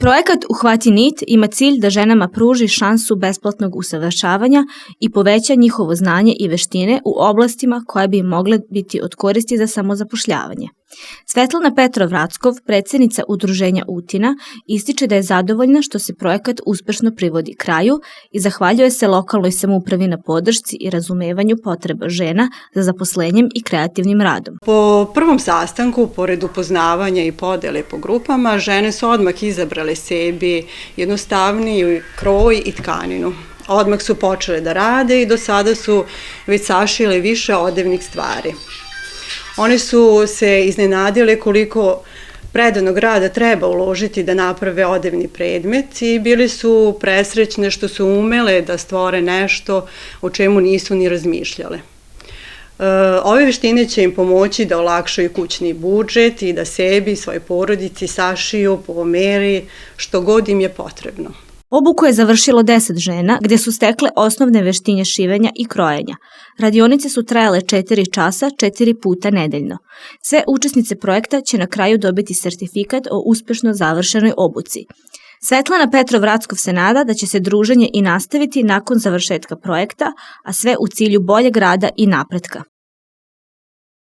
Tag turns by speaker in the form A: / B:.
A: Projekat Uhvati nit ima cilj da ženama pruži šansu besplatnog usavršavanja i poveća njihovo znanje i veštine u oblastima koje bi im mogle biti od koristi za samozapošljavanje. Svetlana Petrov-Rackov, predsjednica udruženja Utina, ističe da je zadovoljna što se projekat uspešno privodi kraju i zahvaljuje se lokalnoj samoupravi na podršci i razumevanju potreba žena za zaposlenjem i kreativnim radom.
B: Po prvom sastanku, pored upoznavanja i podele po grupama, žene su odmah izabrale sebi jednostavniji kroj i tkaninu. Odmah su počele da rade i do sada su već sašile više odevnih stvari. One su se iznenadile koliko predanog rada treba uložiti da naprave odevni predmet i bili su presrećne što su umele da stvore nešto o čemu nisu ni razmišljale. Ove veštine će im pomoći da olakšaju kućni budžet i da sebi i svojoj porodici sašiju po meri što god im je potrebno.
A: Obuku je završilo 10 žena gdje su stekle osnovne veštine šivenja i krojenja. Radionice su trajale 4 časa, 4 puta nedeljno. Sve učesnice projekta će na kraju dobiti sertifikat o uspešno završenoj obuci. Svetlana Petrov-Rackov se nada da će se druženje i nastaviti nakon završetka projekta, a sve u cilju boljeg rada i napretka.